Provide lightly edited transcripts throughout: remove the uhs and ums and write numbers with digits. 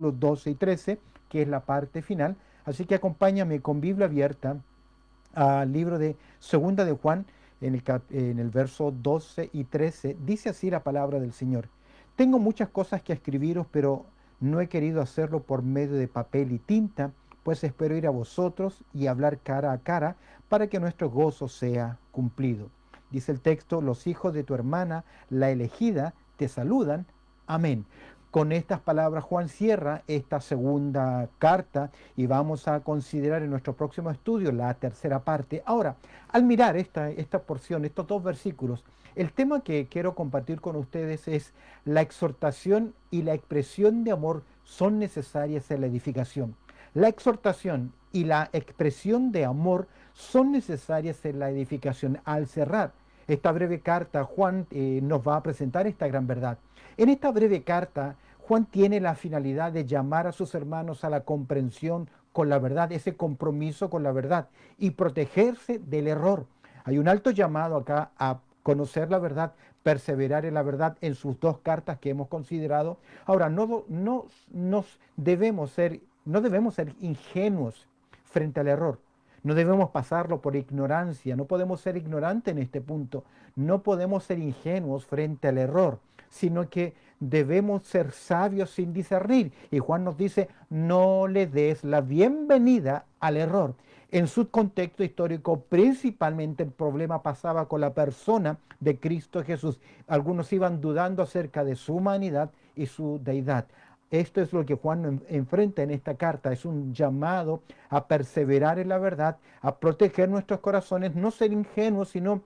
los 12 y 13, que es la parte final. Así que acompáñame con Biblia abierta al libro de Segunda de Juan, en el verso 12 y 13. Dice así la palabra del Señor. Tengo muchas cosas que escribiros, pero no he querido hacerlo por medio de papel y tinta, pues espero ir a vosotros y hablar cara a cara para que nuestro gozo sea cumplido. Dice el texto, los hijos de tu hermana, la elegida, te saludan. Amén. Con estas palabras Juan cierra esta segunda carta y vamos a considerar en nuestro próximo estudio la tercera parte. Ahora, al mirar esta porción, estos dos versículos, el tema que quiero compartir con ustedes es la exhortación y la expresión de amor son necesarias en la edificación. La exhortación y la expresión de amor son necesarias en la edificación. Al cerrar esta breve carta, Juan nos va a presentar esta gran verdad. En esta breve carta, Juan tiene la finalidad de llamar a sus hermanos a la comprensión con la verdad, ese compromiso con la verdad y protegerse del error. Hay un alto llamado acá a conocer la verdad, perseverar en la verdad en sus dos cartas que hemos considerado. Ahora, no debemos ser ingenuos frente al error. No debemos pasarlo por ignorancia, no podemos ser ignorantes en este punto, no podemos ser ingenuos frente al error, sino que debemos ser sabios sin discernir. Y Juan nos dice, no le des la bienvenida al error. En su contexto histórico, principalmente el problema pasaba con la persona de Cristo Jesús. Algunos iban dudando acerca de su humanidad y su deidad. Esto es lo que Juan enfrenta en esta carta. Es un llamado a perseverar en la verdad, a proteger nuestros corazones, no ser ingenuos, sino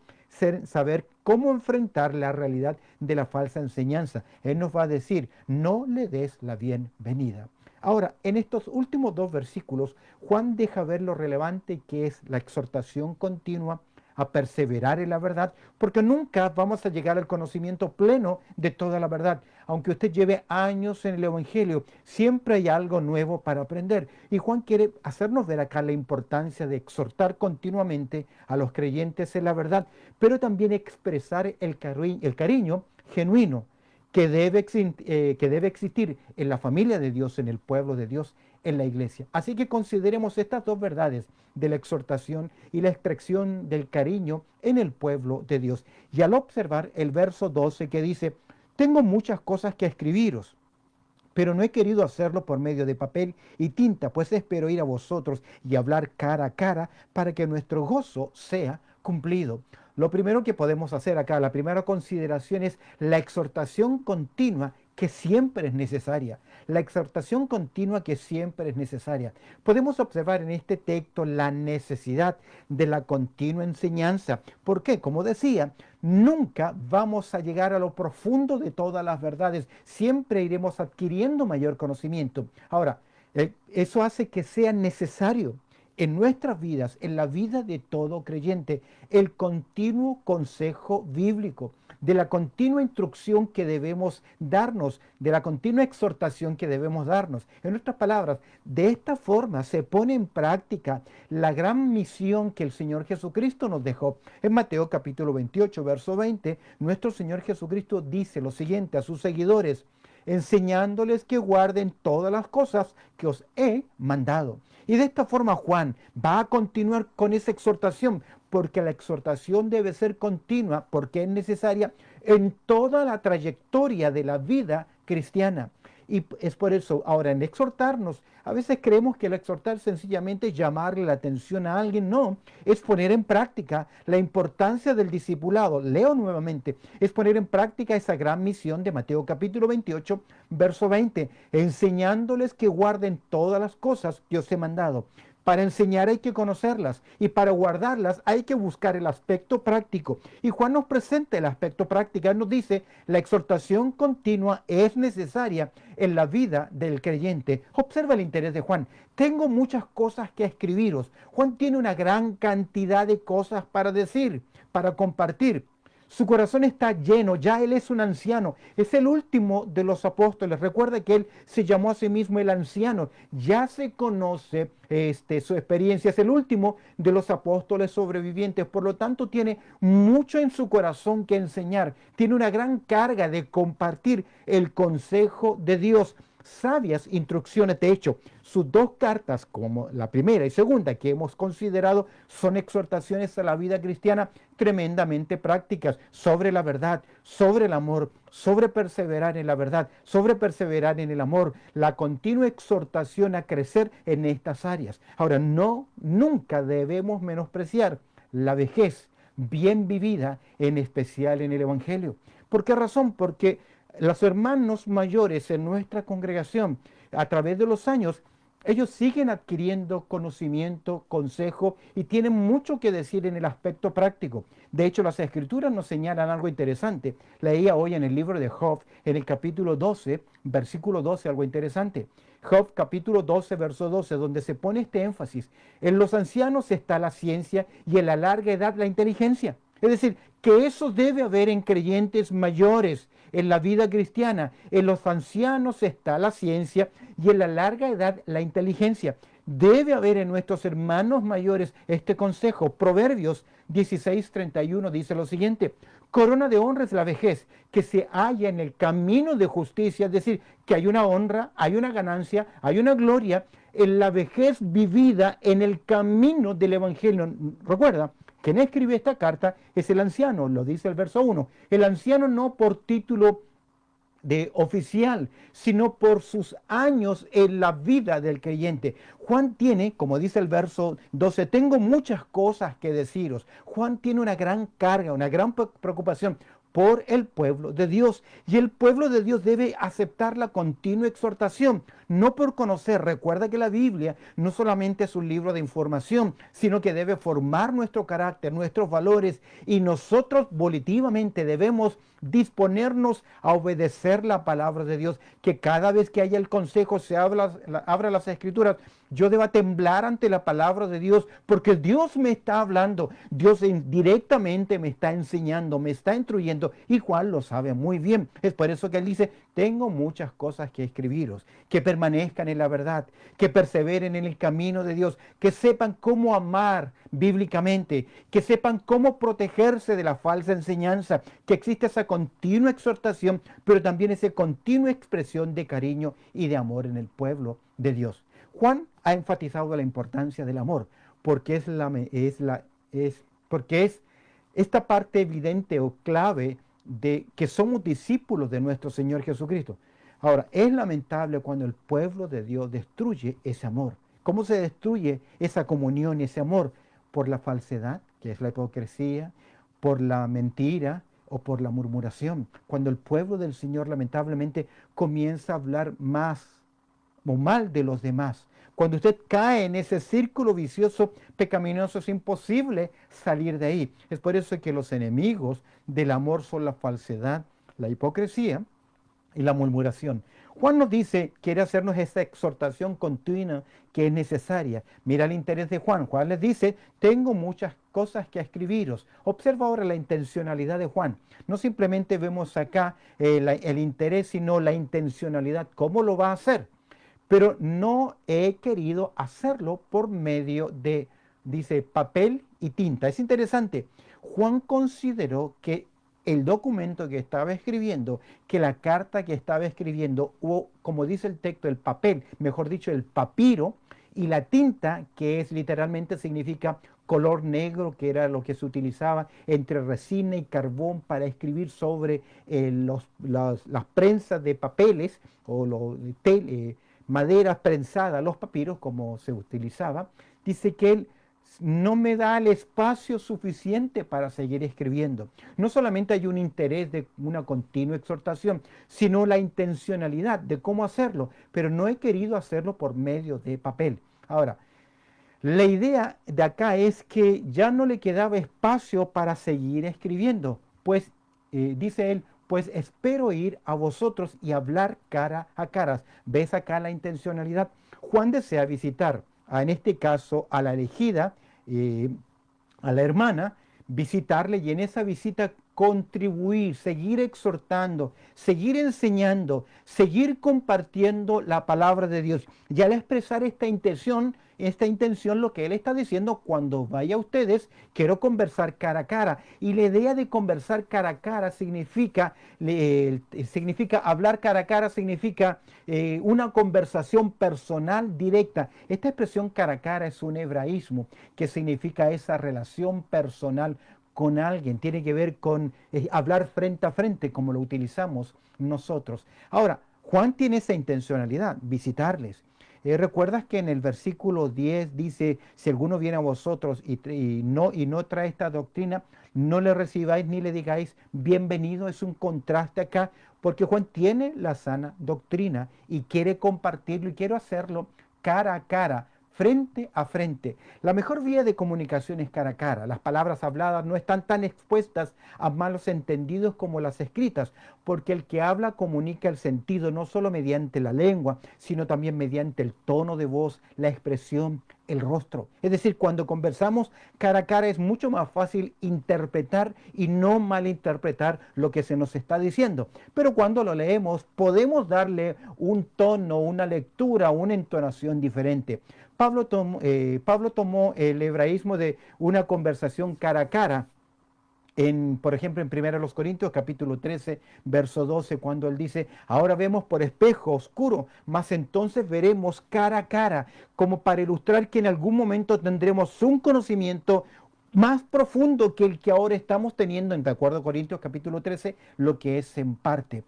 saber cómo enfrentar la realidad de la falsa enseñanza. Él nos va a decir, no le des la bienvenida. Ahora, en estos últimos dos versículos, Juan deja ver lo relevante que es la exhortación continua a perseverar en la verdad, porque nunca vamos a llegar al conocimiento pleno de toda la verdad. Aunque usted lleve años en el Evangelio, siempre hay algo nuevo para aprender. Y Juan quiere hacernos ver acá la importancia de exhortar continuamente a los creyentes en la verdad, pero también expresar el cariño genuino que debe existir en la familia de Dios, en el pueblo de Dios, en la iglesia. Así que consideremos estas dos verdades de la exhortación y la expresión del cariño en el pueblo de Dios. Y al observar el verso 12 que dice, tengo muchas cosas que escribiros, pero no he querido hacerlo por medio de papel y tinta, pues espero ir a vosotros y hablar cara a cara para que nuestro gozo sea cumplido. Lo primero que podemos hacer acá, la primera consideración es la exhortación continua que siempre es necesaria. La exhortación continua que siempre es necesaria. Podemos observar en este texto la necesidad de la continua enseñanza. ¿Por qué? Como decía, nunca vamos a llegar a lo profundo de todas las verdades. Siempre iremos adquiriendo mayor conocimiento. Ahora, eso hace que sea necesario en nuestras vidas, en la vida de todo creyente, el continuo consejo bíblico, de la continua instrucción que debemos darnos, de la continua exhortación que debemos darnos. En otras palabras, de esta forma se pone en práctica la gran misión que el Señor Jesucristo nos dejó. En Mateo capítulo 28, verso 20, nuestro Señor Jesucristo dice lo siguiente a sus seguidores, enseñándoles que guarden todas las cosas que os he mandado. Y de esta forma Juan va a continuar con esa exhortación, porque la exhortación debe ser continua, porque es necesaria en toda la trayectoria de la vida cristiana. Y es por eso, ahora en exhortarnos, a veces creemos que el exhortar sencillamente es llamarle la atención a alguien. No, es poner en práctica la importancia del discipulado. Leo nuevamente, es poner en práctica esa gran misión de Mateo capítulo 28, verso 20, enseñándoles que guarden todas las cosas que os he mandado. Para enseñar hay que conocerlas y para guardarlas hay que buscar el aspecto práctico. Y Juan nos presenta el aspecto práctico. Él nos dice, la exhortación continua es necesaria en la vida del creyente. Observa el interés de Juan. Tengo muchas cosas que escribiros. Juan tiene una gran cantidad de cosas para decir, para compartir. Su corazón está lleno, ya él es un anciano, es el último de los apóstoles. Recuerda que él se llamó a sí mismo el anciano, ya se conoce su experiencia, es el último de los apóstoles sobrevivientes, por lo tanto tiene mucho en su corazón que enseñar, tiene una gran carga de compartir. el consejo de Dios, sabias instrucciones. De hecho, sus dos cartas, como la primera y segunda que hemos considerado, son exhortaciones a la vida cristiana tremendamente prácticas sobre la verdad, sobre el amor, sobre perseverar en la verdad, sobre perseverar en el amor, la continua exhortación a crecer en estas áreas. Ahora, nunca debemos menospreciar la vejez bien vivida, en especial en el Evangelio. ¿Por qué razón? Porque los hermanos mayores en nuestra congregación, a través de los años, ellos siguen adquiriendo conocimiento, consejo y tienen mucho que decir en el aspecto práctico. De hecho, las Escrituras nos señalan algo interesante. Leía hoy en el libro de Job, en el capítulo 12, versículo 12, algo interesante. Job capítulo 12, verso 12, donde se pone este énfasis. En los ancianos está la ciencia y en la larga edad la inteligencia. Es decir, que eso debe haber en creyentes mayores en la vida cristiana. En los ancianos está la ciencia y en la larga edad la inteligencia. Debe haber en nuestros hermanos mayores este consejo. Proverbios 16:31 dice lo siguiente: corona de honra es la vejez, que se halla en el camino de justicia, es decir, que hay una honra, hay una ganancia, hay una gloria en la vejez vivida en el camino del Evangelio. Recuerda, quien escribe esta carta es el anciano, lo dice el verso 1. El anciano no por título de oficial, sino por sus años en la vida del creyente. Juan tiene, como dice el verso 12, tengo muchas cosas que deciros. Juan tiene una gran carga, una gran preocupación por el pueblo de Dios. Y el pueblo de Dios debe aceptar la continua exhortación, no por conocer. Recuerda que la Biblia no solamente es un libro de información, sino que debe formar nuestro carácter, nuestros valores, y nosotros volitivamente debemos disponernos a obedecer la palabra de Dios, que cada vez que haya el consejo, se abra las Escrituras, yo deba temblar ante la palabra de Dios, porque Dios me está hablando, Dios directamente me está enseñando, me está instruyendo, y Juan lo sabe muy bien. Es por eso que él dice, tengo muchas cosas que escribiros, que permanezcan en la verdad, que perseveren en el camino de Dios, que sepan cómo amar bíblicamente, que sepan cómo protegerse de la falsa enseñanza, que existe esa continua exhortación, pero también esa continua expresión de cariño y de amor en el pueblo de Dios. Juan ha enfatizado la importancia del amor, porque porque es esta parte evidente o clave de que somos discípulos de nuestro Señor Jesucristo. Ahora, es lamentable cuando el pueblo de Dios destruye ese amor. ¿Cómo se destruye esa comunión y ese amor? Por la falsedad, que es la hipocresía, por la mentira o por la murmuración. Cuando el pueblo del Señor lamentablemente comienza a hablar más o mal de los demás. Cuando usted cae en ese círculo vicioso, pecaminoso, es imposible salir de ahí. Es por eso que los enemigos del amor son la falsedad, la hipocresía y la murmuración. Juan nos dice, quiere hacernos esta exhortación continua que es necesaria. Mira el interés de Juan. Juan les dice, tengo muchas cosas que escribiros. Observa ahora la intencionalidad de Juan. No simplemente vemos acá el interés, sino la intencionalidad. ¿Cómo lo va a hacer? Pero no he querido hacerlo por medio de, dice, papel y tinta. Es interesante. Juan consideró que el documento que estaba escribiendo, que la carta que estaba escribiendo, o como dice el texto, el papel, mejor dicho, el papiro, y la tinta, que es literalmente significa color negro, que era lo que se utilizaba entre resina y carbón para escribir sobre las prensas de papeles o maderas prensadas, los papiros, como se utilizaba. Dice que él no me da el espacio suficiente para seguir escribiendo. No solamente hay un interés de una continua exhortación, sino la intencionalidad de cómo hacerlo, pero no he querido hacerlo por medio de papel. Ahora, la idea de acá es que ya no le quedaba espacio para seguir escribiendo, pues, dice él, pues espero ir a vosotros y hablar cara a cara. ¿Ves acá la intencionalidad? Juan desea visitar, en este caso, a la elegida, a la hermana, visitarle y en esa visita contribuir, seguir exhortando, seguir enseñando, seguir compartiendo la palabra de Dios. Y al expresar esta intención, esta intención lo que él está diciendo: cuando vaya a ustedes, quiero conversar cara a cara. Y la idea de conversar cara a cara significa hablar cara a cara, significa una conversación personal directa. Esta expresión cara a cara es un hebraísmo que significa esa relación personal con alguien, tiene que ver con hablar frente a frente, como lo utilizamos nosotros. Ahora, Juan tiene esa intencionalidad: visitarles. ¿Recuerdas que en el versículo 10 dice: si alguno viene a vosotros y no trae esta doctrina, no le recibáis ni le digáis bienvenido? Es un contraste acá, porque Juan tiene la sana doctrina y quiere compartirlo, y quiere hacerlo cara a cara, frente a frente. La mejor vía de comunicación es cara a cara. Las palabras habladas no están tan expuestas a malos entendidos como las escritas, porque el que habla comunica el sentido no solo mediante la lengua, sino también mediante el tono de voz, la expresión, el rostro. Es decir, cuando conversamos cara a cara es mucho más fácil interpretar y no malinterpretar lo que se nos está diciendo. Pero cuando lo leemos podemos darle un tono, una lectura, una entonación diferente. Pablo tomó el hebraísmo de una conversación cara a cara, por ejemplo, en 1 Corintios capítulo 13, verso 12, cuando él dice: ahora vemos por espejo oscuro, mas entonces veremos cara a cara, como para ilustrar que en algún momento tendremos un conocimiento más profundo que el que ahora estamos teniendo, en de acuerdo a Corintios capítulo 13, lo que es en parte.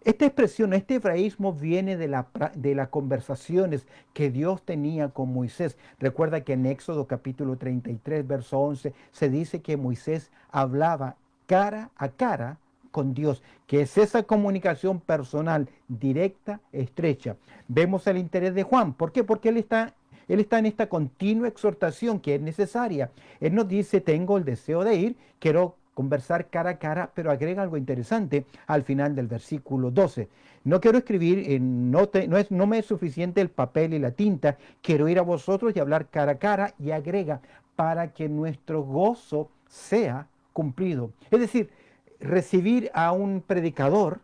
Esta expresión, este hebraísmo viene de las conversaciones que Dios tenía con Moisés. Recuerda que en Éxodo capítulo 33, verso 11, se dice que Moisés hablaba cara a cara con Dios, que es esa comunicación personal, directa, estrecha. Vemos el interés de Juan. ¿Por qué? Porque él está en esta continua exhortación que es necesaria. Él nos dice: tengo el deseo de ir, quiero conversar cara a cara, pero agrega algo interesante al final del versículo 12. No quiero escribir, no me es suficiente el papel y la tinta, quiero ir a vosotros y hablar cara a cara, y agrega: para que nuestro gozo sea cumplido. Es decir, recibir a un predicador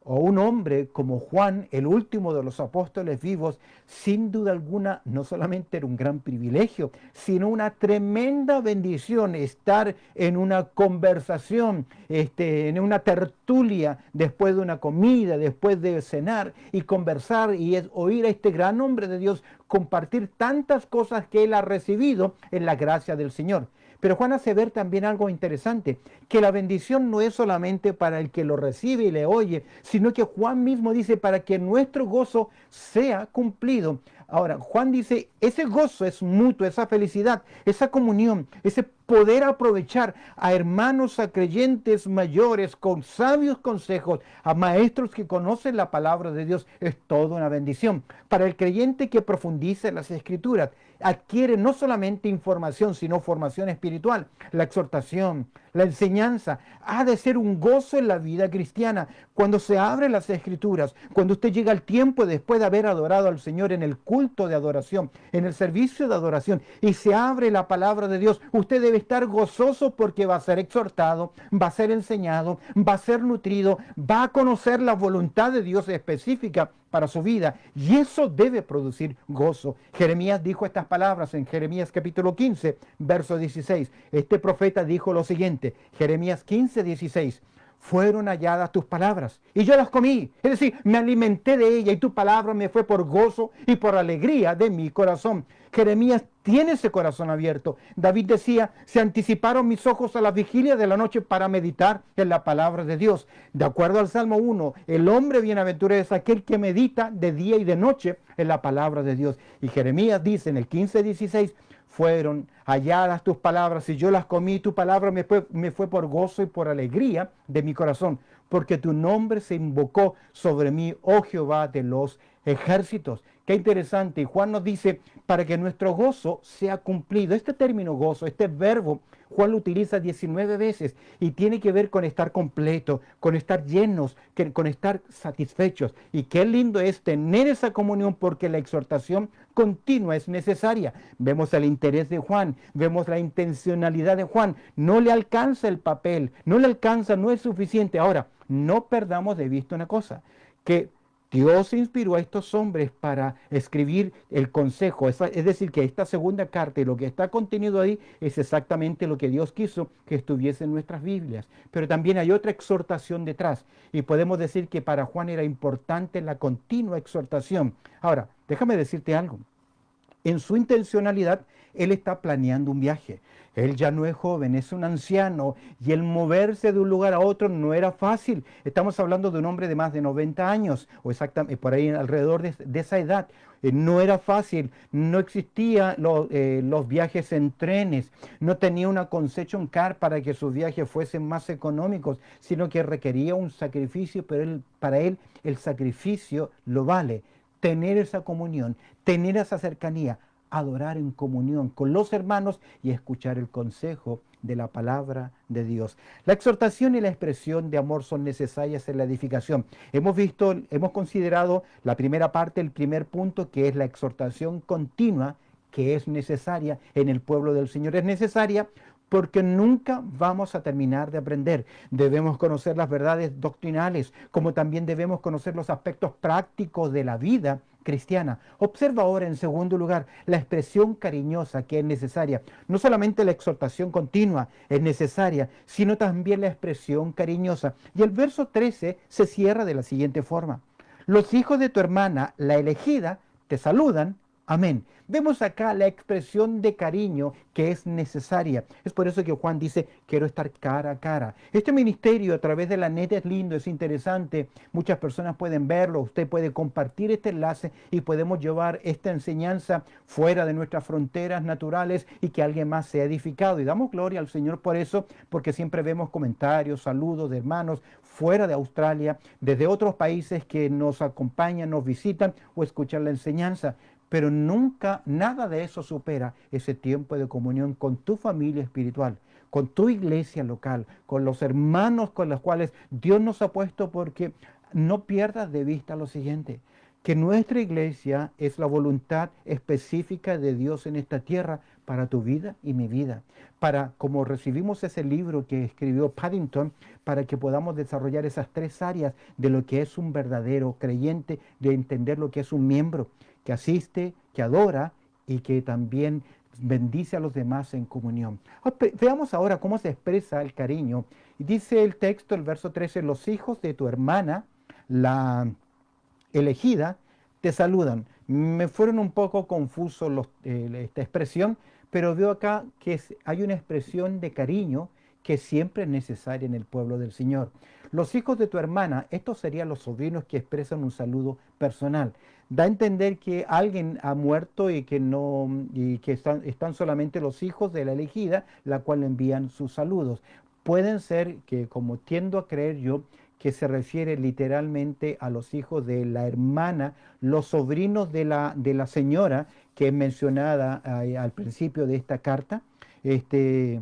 o un hombre como Juan, el último de los apóstoles vivos, sin duda alguna, no solamente era un gran privilegio, sino una tremenda bendición estar en una conversación, en una tertulia, después de una comida, después de cenar, y conversar y oír a este gran hombre de Dios compartir tantas cosas que él ha recibido en la gracia del Señor. Pero Juan hace ver también algo interesante: que la bendición no es solamente para el que lo recibe y le oye, sino que Juan mismo dice: para que nuestro gozo sea cumplido. Ahora, Juan dice: ese gozo es mutuo, esa felicidad, esa comunión, ese poder aprovechar a hermanos, a creyentes mayores con sabios consejos, a maestros que conocen la palabra de Dios, es toda una bendición. Para el creyente que profundiza en las Escrituras, adquiere no solamente información, sino formación espiritual. La exhortación, la enseñanza, ha de ser un gozo en la vida cristiana. Cuando se abren las Escrituras, cuando usted llega al tiempo después de haber adorado al Señor en el culto de adoración, en el servicio de adoración, y se abre la palabra de Dios, usted debe estar gozoso porque va a ser exhortado, va a ser enseñado, va a ser nutrido, va a conocer la voluntad de Dios específica para su vida, y eso debe producir gozo. Jeremías dijo estas palabras en Jeremías capítulo 15, verso 16. Este profeta dijo lo siguiente, Jeremías 15, 16: fueron halladas tus palabras y yo las comí, es decir, me alimenté de ella, y tu palabra me fue por gozo y por alegría de mi corazón. Jeremías tiene ese corazón abierto. David decía: se anticiparon mis ojos a la vigilia de la noche para meditar en la palabra de Dios. De acuerdo al Salmo 1, el hombre bienaventurado es aquel que medita de día y de noche en la palabra de Dios. Y Jeremías dice en el 15:16: fueron halladas tus palabras y yo las comí, tu palabra me fue por gozo y por alegría de mi corazón, porque tu nombre se invocó sobre mí, oh Jehová de los ejércitos. Qué interesante. Y Juan nos dice: para que nuestro gozo sea cumplido. Este término gozo, este verbo, Juan lo utiliza 19 veces y tiene que ver con estar completo, con estar llenos, con estar satisfechos. Y qué lindo es tener esa comunión, porque la exhortación continua es necesaria. Vemos el interés de Juan, vemos la intencionalidad de Juan. No le alcanza el papel, no le alcanza, no es suficiente. Ahora, no perdamos de vista una cosa, que Dios inspiró a estos hombres para escribir el consejo. Es decir, que esta segunda carta y lo que está contenido ahí es exactamente lo que Dios quiso que estuviese en nuestras Biblias. Pero también hay otra exhortación detrás. Y podemos decir que para Juan era importante la continua exhortación. Ahora, déjame decirte algo. En su intencionalidad, él está planeando un viaje. Él ya no es joven, es un anciano y el moverse de un lugar a otro no era fácil. Estamos hablando de un hombre de más de 90 años o exactamente por ahí alrededor de esa edad. No era fácil, no existían los viajes en trenes, no tenía una concession car para que sus viajes fuesen más económicos, sino que requería un sacrificio, pero para él el sacrificio lo vale. Tener esa comunión, tener esa cercanía, adorar en comunión con los hermanos y escuchar el consejo de la palabra de Dios. La exhortación y la expresión de amor son necesarias en la edificación. Hemos considerado la primera parte, el primer punto, que es la exhortación continua, que es necesaria en el pueblo del Señor. Es necesaria porque nunca vamos a terminar de aprender. Debemos conocer las verdades doctrinales, como también debemos conocer los aspectos prácticos de la vida cristiana. Observa ahora, en segundo lugar, la expresión cariñosa que es necesaria. No solamente la exhortación continua es necesaria, sino también la expresión cariñosa. Y el verso 13 se cierra de la siguiente forma. Los hijos de tu hermana, la elegida, te saludan. Amén. Vemos acá la expresión de cariño que es necesaria. Es por eso que Juan dice, quiero estar cara a cara. Este ministerio a través de la net es lindo, es interesante. Muchas personas pueden verlo. Usted puede compartir este enlace y podemos llevar esta enseñanza fuera de nuestras fronteras naturales y que alguien más sea edificado. Y damos gloria al Señor por eso, porque siempre vemos comentarios, saludos de hermanos fuera de Australia, desde otros países que nos acompañan, nos visitan o escuchan la enseñanza. Pero nunca, nada de eso supera ese tiempo de comunión con tu familia espiritual, con tu iglesia local, con los hermanos con los cuales Dios nos ha puesto, porque no pierdas de vista lo siguiente, que nuestra iglesia es la voluntad específica de Dios en esta tierra para tu vida y mi vida. Para, como recibimos ese libro que escribió Paddington, para que podamos desarrollar esas tres áreas de lo que es un verdadero creyente, de entender lo que es un miembro que asiste, que adora y que también bendice a los demás en comunión. Veamos ahora cómo se expresa el cariño. Dice el texto, el verso 13, los hijos de tu hermana, la elegida, te saludan. Me fueron un poco confusos esta expresión, pero veo acá que hay una expresión de cariño que siempre es necesaria en el pueblo del Señor. Los hijos de tu hermana, estos serían los sobrinos que expresan un saludo personal. Da a entender que alguien ha muerto y que no, y que están solamente los hijos de la elegida, la cual envían sus saludos. Pueden ser que, como tiendo a creer yo, que se refiere literalmente a los hijos de la hermana, los sobrinos de la señora que es mencionada al principio de esta carta. Este,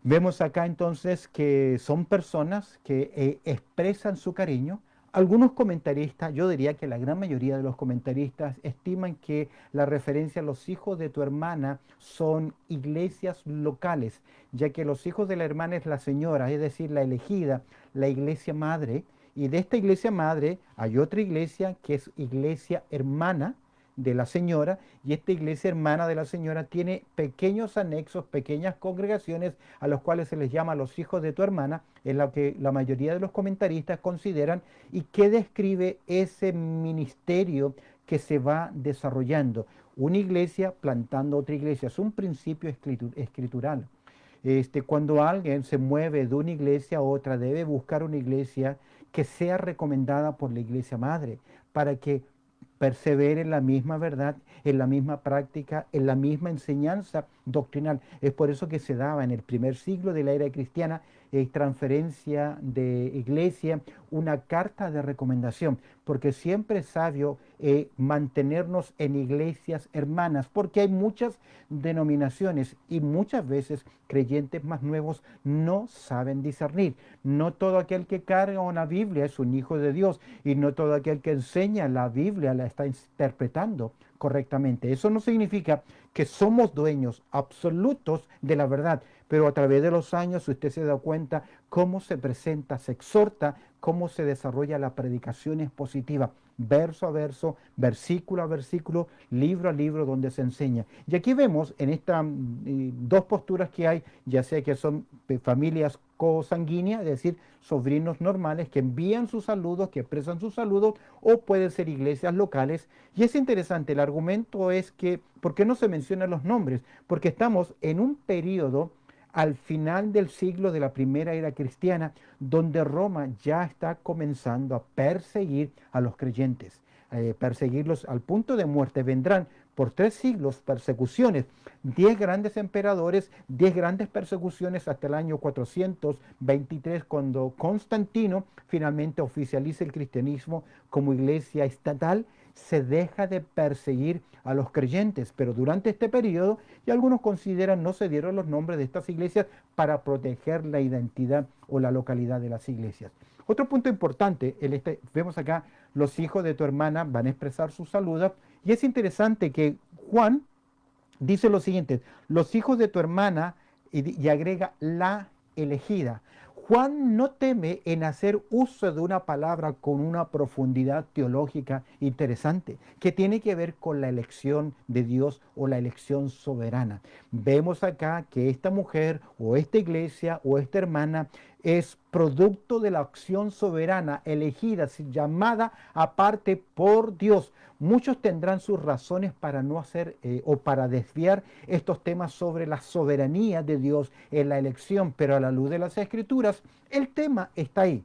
Vemos acá entonces que son personas que expresan su cariño. Algunos comentaristas, yo diría que la gran mayoría de los comentaristas estiman que la referencia a los hijos de tu hermana son iglesias locales, ya que los hijos de la hermana es la señora, es decir, la elegida, la iglesia madre, y de esta iglesia madre hay otra iglesia que es iglesia hermana de la señora, y esta iglesia hermana de la señora tiene pequeños anexos, pequeñas congregaciones a los cuales se les llama los hijos de tu hermana, es lo que la mayoría de los comentaristas consideran y que describe ese ministerio que se va desarrollando. Una iglesia plantando otra iglesia, es un principio escritural. Cuando alguien se mueve de una iglesia a otra, debe buscar una iglesia que sea recomendada por la iglesia madre, para que persevere en la misma verdad, en la misma práctica, en la misma enseñanza doctrinal. Es por eso que se daba en el primer siglo de la era cristiana transferencia de iglesia, una carta de recomendación, porque siempre es sabio mantenernos en iglesias hermanas, porque hay muchas denominaciones y muchas veces creyentes más nuevos no saben discernir. No todo aquel que carga una Biblia es un hijo de Dios y no todo aquel que enseña la Biblia la está interpretando correctamente. Eso no significa que somos dueños absolutos de la verdad, pero a través de los años usted se da cuenta cómo se presenta, se exhorta, cómo se desarrolla la predicación expositiva. verso a verso, versículo a versículo, libro a libro donde se enseña. Y aquí vemos en estas dos posturas que hay, ya sea que son familias cosanguíneas, es decir, sobrinos normales que envían sus saludos, que expresan sus saludos, o pueden ser iglesias locales. Y es interesante, el argumento es que, ¿por qué no se mencionan los nombres? Porque estamos en un periodo al final del siglo de la primera era cristiana, donde Roma ya está comenzando a perseguir a los creyentes, perseguirlos al punto de muerte. Vendrán por 3 siglos persecuciones, 10 grandes emperadores, 10 grandes persecuciones hasta el año 423, cuando Constantino finalmente oficializa el cristianismo como iglesia estatal. Se deja de perseguir a los creyentes, pero durante este periodo, y algunos consideran, no se dieron los nombres de estas iglesias para proteger la identidad o la localidad de las iglesias. Otro punto importante, vemos acá, los hijos de tu hermana van a expresar sus saludos, y es interesante que Juan dice lo siguiente: los hijos de tu hermana, y agrega la elegida. Juan no teme en hacer uso de una palabra con una profundidad teológica interesante, que tiene que ver con la elección de Dios o la elección soberana. Vemos acá que esta mujer o esta iglesia o esta hermana es producto de la acción soberana, elegida, llamada aparte por Dios. Muchos tendrán sus razones para no hacer o para desviar estos temas sobre la soberanía de Dios en la elección, pero a la luz de las Escrituras, el tema está ahí.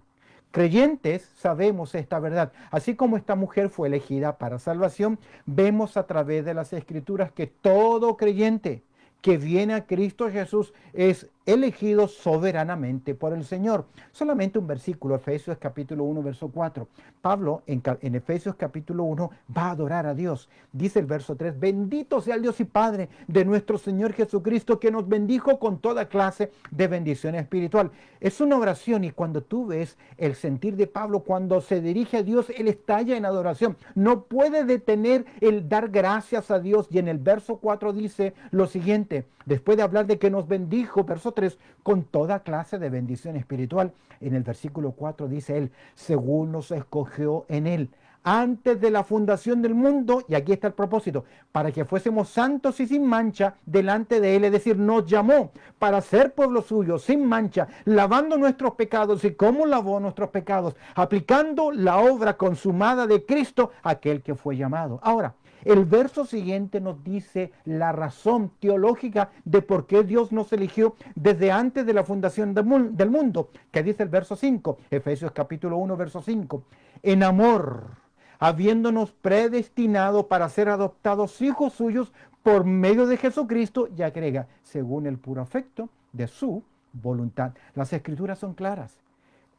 Creyentes sabemos esta verdad. Así como esta mujer fue elegida para salvación, vemos a través de las Escrituras que todo creyente que viene a Cristo Jesús es elegido soberanamente por el Señor. Solamente un versículo, Efesios capítulo 1, verso 4. Pablo en Efesios capítulo 1 va a adorar a Dios. Dice el verso 3, bendito sea el Dios y Padre de nuestro Señor Jesucristo, que nos bendijo con toda clase de bendición espiritual. Es una oración, y cuando tú ves el sentir de Pablo, cuando se dirige a Dios, él estalla en adoración. No puede detener el dar gracias a Dios. Y en el verso 4 dice lo siguiente, después de hablar de que nos bendijo, verso 3, con toda clase de bendición espiritual. En el versículo 4 dice él, según nos escogió en él antes de la fundación del mundo, y aquí está el propósito, para que fuésemos santos y sin mancha delante de él, es decir, nos llamó para ser pueblo suyo, sin mancha, lavando nuestros pecados. ¿Y cómo lavó nuestros pecados? Aplicando la obra consumada de Cristo, aquel que fue llamado. Ahora, el verso siguiente nos dice la razón teológica de por qué Dios nos eligió desde antes de la fundación del mundo, que dice el verso 5, Efesios capítulo 1, verso 5, en amor, habiéndonos predestinado para ser adoptados hijos suyos por medio de Jesucristo, y agrega, según el puro afecto de su voluntad. Las Escrituras son claras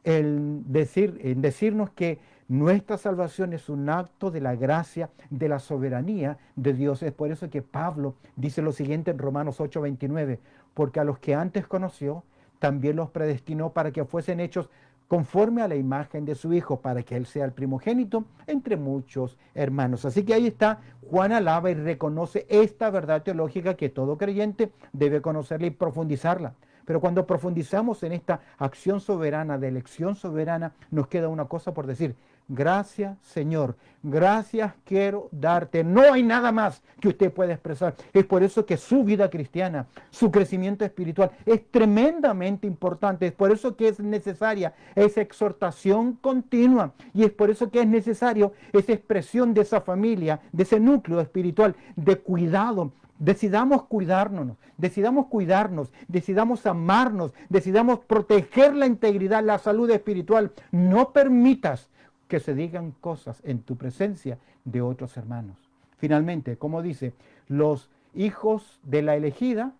en decirnos que nuestra salvación es un acto de la gracia, de la soberanía de Dios. Es por eso que Pablo dice lo siguiente en Romanos 8:29, porque a los que antes conoció, también los predestinó para que fuesen hechos conforme a la imagen de su Hijo, para que Él sea el primogénito entre muchos hermanos. Así que ahí está, Juan alaba y reconoce esta verdad teológica que todo creyente debe conocerla y profundizarla. Pero cuando profundizamos en esta acción soberana, de elección soberana, nos queda una cosa por decir: gracias, Señor, gracias quiero darte. No hay nada más que usted pueda expresar. Es por eso que su vida cristiana, su crecimiento espiritual es tremendamente importante. Es por eso que es necesaria esa exhortación continua. Y es por eso que es necesario esa expresión de esa familia, de ese núcleo espiritual de cuidado. Decidamos cuidarnos, decidamos amarnos, decidamos proteger la integridad, la salud espiritual. No permitas que se digan cosas en tu presencia de otros hermanos. Finalmente, como dice, los hijos de la elegida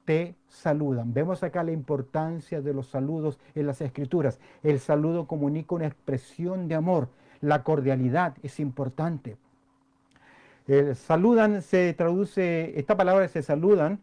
te saludan. Vemos acá la importancia de los saludos en las Escrituras. El saludo comunica una expresión de amor. La cordialidad es importante. Saludan se traduce, esta palabra se saludan,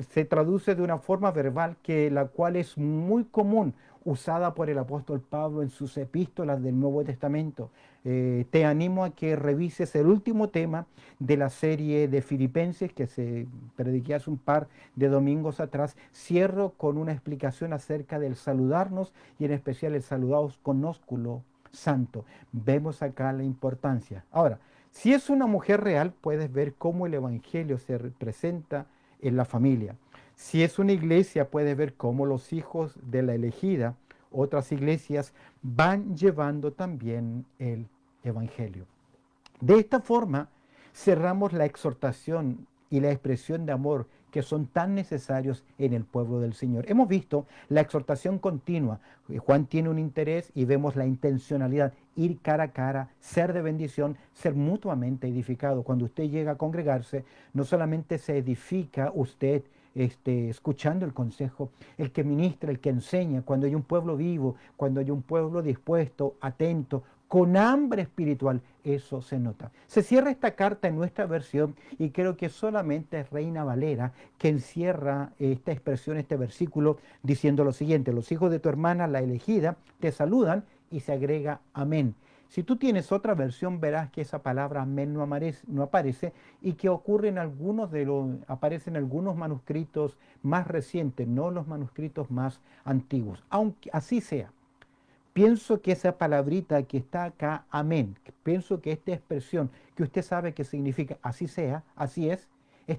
se traduce de una forma verbal la cual es muy común, usada por el apóstol Pablo en sus epístolas del Nuevo Testamento. Te animo a que revises el último tema de la serie de Filipenses que se prediqué hace un par de domingos atrás. Cierro con una explicación acerca del saludarnos, y en especial el saludaos con ósculo, Santo. Vemos acá la importancia. Ahora, si es una mujer real, puedes ver cómo el Evangelio se representa en la familia. Si es una iglesia, puedes ver cómo los hijos de la elegida, otras iglesias, van llevando también el Evangelio. De esta forma, cerramos la exhortación y la expresión de amor que son tan necesarios en el pueblo del Señor. Hemos visto la exhortación continua. Juan tiene un interés y vemos la intencionalidad, ir cara a cara, ser de bendición, ser mutuamente edificado. Cuando usted llega a congregarse, no solamente se edifica usted escuchando el consejo, el que ministra, el que enseña, cuando hay un pueblo vivo, cuando hay un pueblo dispuesto, atento, con hambre espiritual, eso se nota. Se cierra esta carta en nuestra versión y creo que solamente es Reina Valera que encierra esta expresión, este versículo, diciendo lo siguiente: los hijos de tu hermana, la elegida, te saludan, y se agrega amén. Si tú tienes otra versión, verás que esa palabra amén no aparece y que ocurre en algunos aparece en algunos manuscritos más recientes, no los manuscritos más antiguos. Aunque así sea, pienso que esa palabrita que está acá, amén, pienso que esta expresión que usted sabe que significa así sea, así es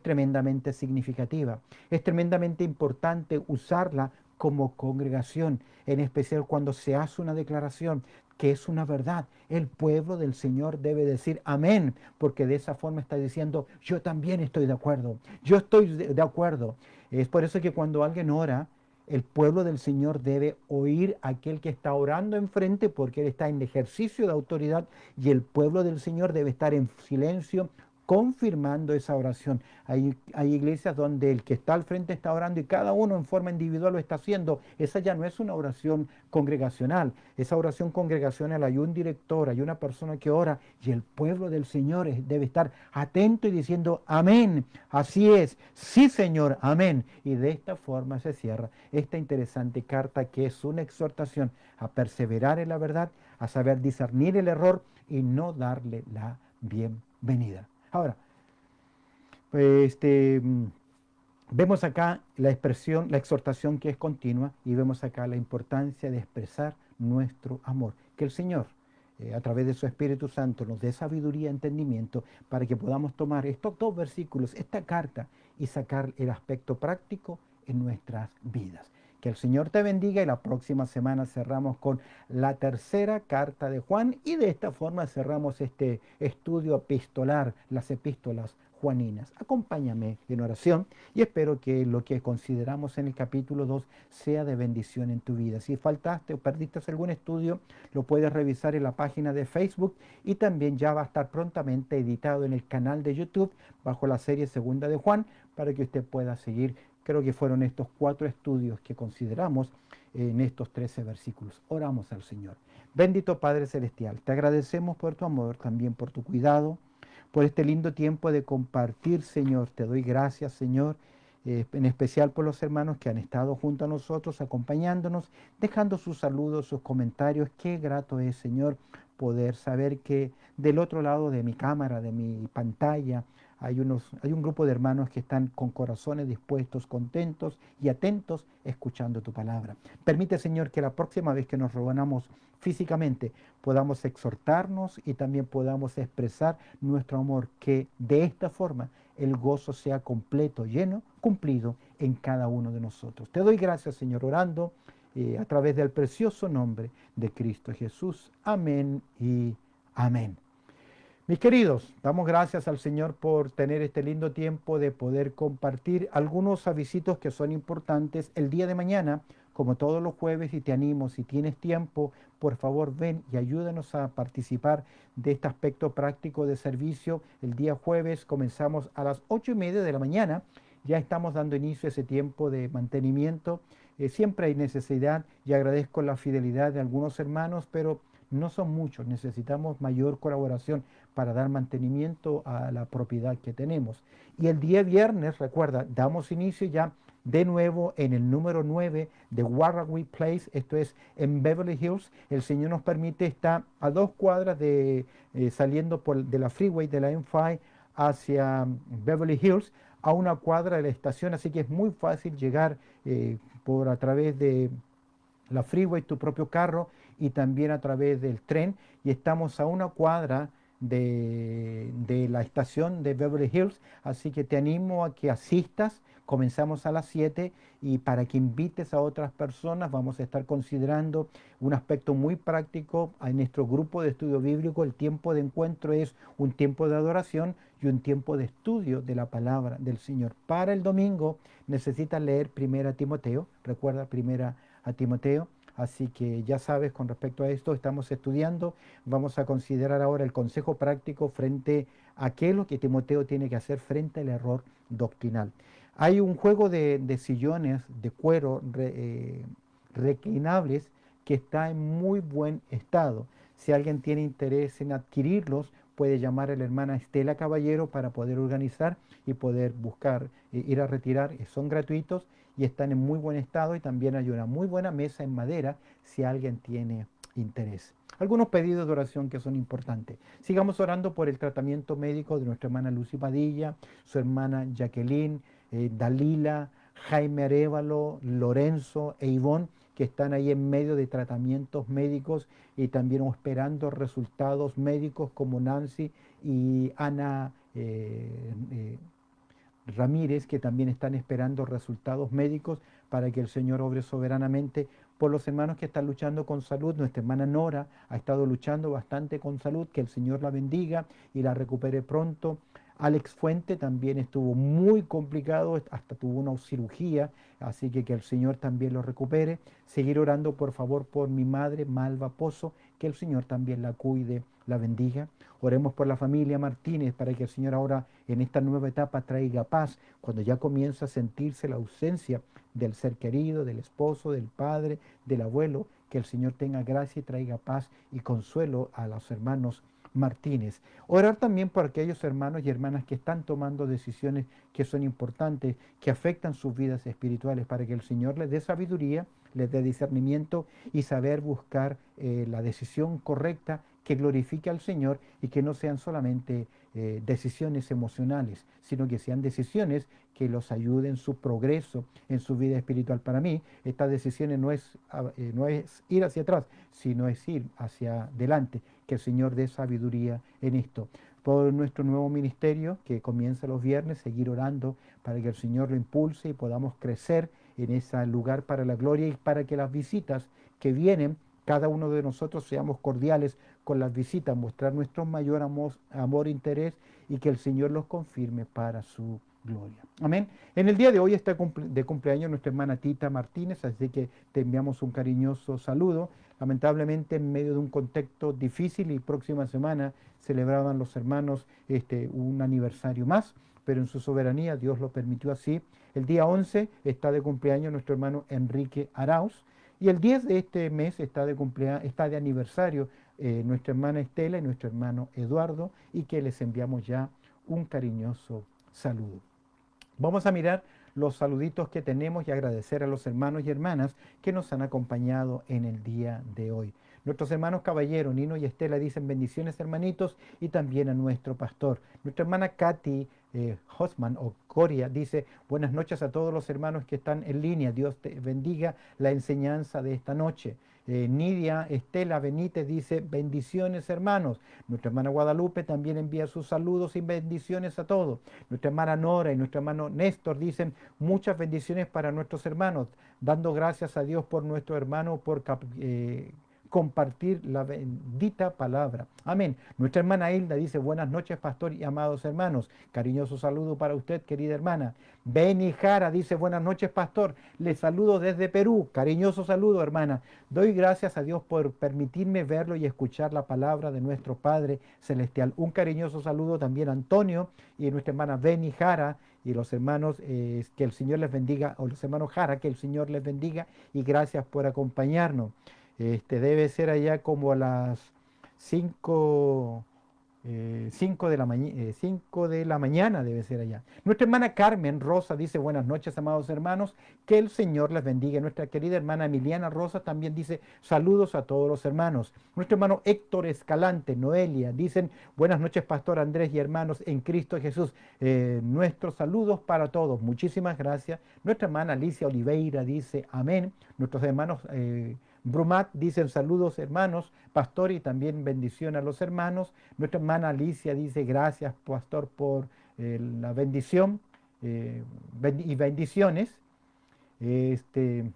tremendamente significativa. Es tremendamente importante usarla como congregación, en especial cuando se hace una declaración que es una verdad. El pueblo del Señor debe decir amén, porque de esa forma está diciendo, yo también estoy de acuerdo, yo estoy de acuerdo. Es por eso que cuando alguien ora, el pueblo del Señor debe oír a aquel que está orando enfrente, porque él está en ejercicio de autoridad, y el pueblo del Señor debe estar en silencio confirmando esa oración. Hay iglesias donde el que está al frente está orando y cada uno en forma individual lo está haciendo. Esa ya no es una oración congregacional. Esa oración congregacional, hay un director, hay una persona que ora, y el pueblo del Señor debe estar atento y diciendo amén. Así es, sí Señor, amén. Y de esta forma se cierra esta interesante carta, que es una exhortación a perseverar en la verdad, a saber discernir el error y no darle la bienvenida. Ahora, pues, vemos acá la expresión, la exhortación que es continua, y vemos acá la importancia de expresar nuestro amor. Que el Señor, a través de su Espíritu Santo, nos dé sabiduría, entendimiento, para que podamos tomar estos dos versículos, esta carta, y sacar el aspecto práctico en nuestras vidas. Que el Señor te bendiga, y la próxima semana cerramos con la tercera carta de Juan, y de esta forma cerramos este estudio epistolar, las epístolas juaninas. Acompáñame en oración y espero que lo que consideramos en el capítulo 2 sea de bendición en tu vida. Si faltaste o perdiste algún estudio, lo puedes revisar en la página de Facebook, y también ya va a estar prontamente editado en el canal de YouTube bajo la serie Segunda de Juan, para que usted pueda seguir. Creo que fueron estos 4 estudios que consideramos en estos 13 versículos. Oramos al Señor. Bendito Padre Celestial, te agradecemos por tu amor, también por tu cuidado, por este lindo tiempo de compartir, Señor. Te doy gracias, Señor, en especial por los hermanos que han estado junto a nosotros, acompañándonos, dejando sus saludos, sus comentarios. Qué grato es, Señor, poder saber que del otro lado de mi cámara, de mi pantalla, hay un grupo de hermanos que están con corazones dispuestos, contentos y atentos, escuchando tu palabra. Permite, Señor, que la próxima vez que nos reunamos físicamente podamos exhortarnos y también podamos expresar nuestro amor, que de esta forma el gozo sea completo, lleno, cumplido en cada uno de nosotros. Te doy gracias, Señor, orando a través del precioso nombre de Cristo Jesús. Amén y amén. Mis queridos, damos gracias al Señor por tener este lindo tiempo de poder compartir algunos avisitos que son importantes el día de mañana, como todos los jueves, y te animo, si tienes tiempo, por favor ven y ayúdanos a participar de este aspecto práctico de servicio. El día jueves comenzamos a las 8:30 de la mañana, ya estamos dando inicio a ese tiempo de mantenimiento. Siempre hay necesidad, y agradezco la fidelidad de algunos hermanos, pero no son muchos, necesitamos mayor colaboración para dar mantenimiento a la propiedad que tenemos. Y el día viernes, recuerda, damos inicio ya de nuevo en el número 9 de Warrawee Place, esto es en Beverly Hills. El Señor nos permite, está a 2 cuadras saliendo de la freeway de la M5 hacia Beverly Hills, a 1 cuadra de la estación, así que es muy fácil llegar por a través de la freeway, tu propio carro, y también a través del tren. Y estamos a una cuadra de la estación de Beverly Hills, así que te animo a que asistas. Comenzamos a las 7 y para que invites a otras personas, vamos a estar considerando un aspecto muy práctico en nuestro grupo de estudio bíblico. El tiempo de encuentro es un tiempo de adoración y un tiempo de estudio de la palabra del Señor. Para el domingo necesitas leer Primera Timoteo, recuerda Primera a Timoteo. Así que ya sabes, con respecto a esto, estamos estudiando. Vamos a considerar ahora el consejo práctico frente a qué es lo que Timoteo tiene que hacer frente al error doctrinal. Hay un juego de sillones de cuero reclinables que está en muy buen estado. Si alguien tiene interés en adquirirlos, puede llamar a la hermana Estela Caballero para poder organizar y poder buscar, ir a retirar. Son gratuitos y están en muy buen estado, y también hay una muy buena mesa en madera si alguien tiene interés. Algunos pedidos de oración que son importantes. Sigamos orando por el tratamiento médico de nuestra hermana Lucy Padilla, su hermana Jacqueline, Dalila, Jaime Arévalo, Lorenzo e Ivonne, que están ahí en medio de tratamientos médicos y también esperando resultados médicos, como Nancy y Ana Ramírez, que también están esperando resultados médicos para que el Señor obre soberanamente. Por los hermanos que están luchando con salud, nuestra hermana Nora ha estado luchando bastante con salud, que el Señor la bendiga y la recupere pronto. Alex Fuente también estuvo muy complicado, hasta tuvo una cirugía, así que el Señor también lo recupere. Seguir orando, por favor, por mi madre, Malva Pozo, que el Señor también la cuide, la bendiga. Oremos por la familia Martínez para que el Señor ahora en esta nueva etapa traiga paz, cuando ya comienza a sentirse la ausencia del ser querido, del esposo, del padre, del abuelo, que el Señor tenga gracia y traiga paz y consuelo a los hermanos Martínez. Orar también por aquellos hermanos y hermanas que están tomando decisiones que son importantes, que afectan sus vidas espirituales, para que el Señor les dé sabiduría, les dé discernimiento y saber buscar la decisión correcta que glorifique al Señor, y que no sean solamente decisiones emocionales, sino que sean decisiones que los ayuden en su progreso, en su vida espiritual. Para mí, estas decisiones no es ir hacia atrás, sino es ir hacia adelante. Que el Señor dé sabiduría en esto. Por nuestro nuevo ministerio que comienza los viernes, seguir orando para que el Señor lo impulse y podamos crecer en ese lugar para la gloria, y para que las visitas que vienen, cada uno de nosotros seamos cordiales con las visitas, mostrar nuestro mayor amor, interés, y que el Señor los confirme para su gloria. Amén. En el día de hoy está de cumpleaños nuestra hermana Tita Martínez, así que te enviamos un cariñoso saludo. Lamentablemente, en medio de un contexto difícil, y próxima semana celebraban los hermanos un aniversario más, pero en su soberanía Dios lo permitió así. El día 11 está de cumpleaños nuestro hermano Enrique Arauz, y el 10 de este mes está de aniversario nuestra hermana Estela y nuestro hermano Eduardo, y que les enviamos ya un cariñoso saludo. Vamos a mirar los saluditos que tenemos y agradecer a los hermanos y hermanas que nos han acompañado en el día de hoy. Nuestros hermanos caballeros, Nino y Estela, dicen bendiciones, hermanitos, y también a nuestro pastor. Nuestra hermana Katy Hosman o Coria dice buenas noches a todos los hermanos que están en línea. Dios te bendiga la enseñanza de esta noche. Nidia Estela Benítez dice bendiciones, hermanos. Nuestra hermana Guadalupe también envía sus saludos y bendiciones a todos. Nuestra hermana Nora y nuestro hermano Néstor dicen muchas bendiciones para nuestros hermanos, dando gracias a Dios por nuestro hermano, por compartir la bendita palabra. Amén. Nuestra hermana Hilda dice buenas noches, pastor y amados hermanos. Cariñoso saludo para usted, querida hermana. Beni Jara dice buenas noches, pastor. Les saludo desde Perú. Cariñoso saludo, hermana. Doy gracias a Dios por permitirme verlo y escuchar la palabra de nuestro Padre Celestial. Un cariñoso saludo también a Antonio y nuestra hermana Beni Jara, y los hermanos, que el Señor les bendiga, o los hermanos Jara, que el Señor les bendiga, y gracias por acompañarnos. Debe ser allá como a las 5 5 de la mañana debe ser allá. Nuestra hermana Carmen Rosa dice buenas noches, amados hermanos, que el Señor les bendiga. Nuestra querida hermana Emiliana Rosa también dice saludos a todos los hermanos. Nuestro hermano Héctor Escalante, Noelia, dicen buenas noches, pastor Andrés y hermanos en Cristo Jesús. Nuestros saludos para todos. Muchísimas gracias. Nuestra hermana Alicia Oliveira dice amén. Nuestros hermanos Brumat dicen saludos hermanos, pastor, y también bendición a los hermanos. Nuestra hermana Alicia dice gracias, pastor, por la bendición y bendiciones. Este,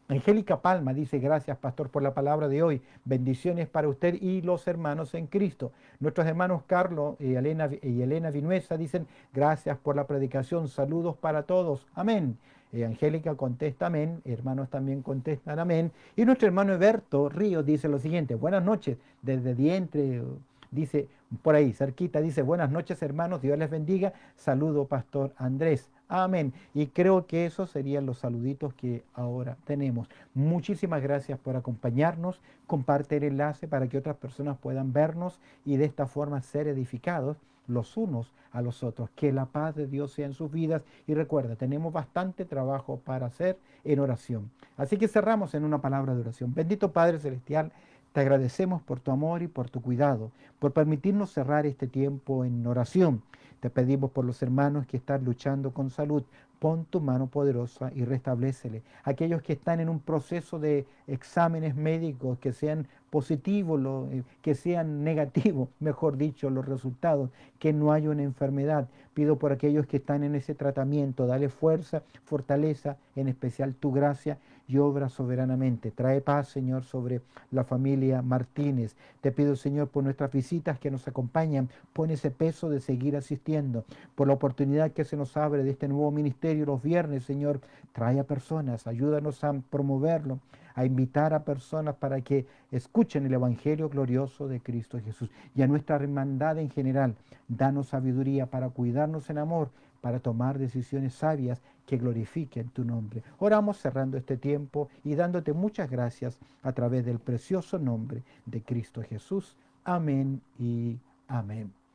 Angélica Palma dice, gracias pastor por la palabra de hoy. Bendiciones para usted y los hermanos en Cristo. Nuestros hermanos Carlos y Elena Vinuesa dicen, gracias por la predicación. Saludos para todos. Amén. Angélica contesta amén. Hermanos también contestan amén. Y nuestro hermano Eberto Ríos dice lo siguiente, buenas noches desde Dientre. Dice por ahí, cerquita, dice, buenas noches hermanos, Dios les bendiga. Saludo, pastor Andrés. Amén. Y creo que esos serían los saluditos que ahora tenemos. Muchísimas gracias por acompañarnos. Comparte el enlace para que otras personas puedan vernos y de esta forma ser edificados los unos a los otros. Que la paz de Dios sea en sus vidas. Y recuerda, tenemos bastante trabajo para hacer en oración. Así que cerramos en una palabra de oración. Bendito Padre Celestial, te agradecemos por tu amor y por tu cuidado, por permitirnos cerrar este tiempo en oración. Te pedimos por los hermanos que están luchando con salud. Pon tu mano poderosa y restablécele. Aquellos que están en un proceso de exámenes médicos, que sean positivos, que sean negativos, mejor dicho, los resultados, que no haya una enfermedad. Pido por aquellos que están en ese tratamiento, dale fuerza, fortaleza, en especial tu gracia y obra soberanamente. Trae paz, Señor, sobre la familia Martínez. Te pido, Señor, por nuestras visitas que nos acompañan, pon ese peso de seguir asistiendo, por la oportunidad que se nos abre de este nuevo ministerio los viernes, Señor. Trae a personas, ayúdanos a promoverlo, a invitar a personas para que escuchen el Evangelio glorioso de Cristo Jesús. Y a nuestra hermandad en general, danos sabiduría para cuidarnos en amor, para tomar decisiones sabias que glorifiquen tu nombre. Oramos cerrando este tiempo y dándote muchas gracias a través del precioso nombre de Cristo Jesús. Amén y amén.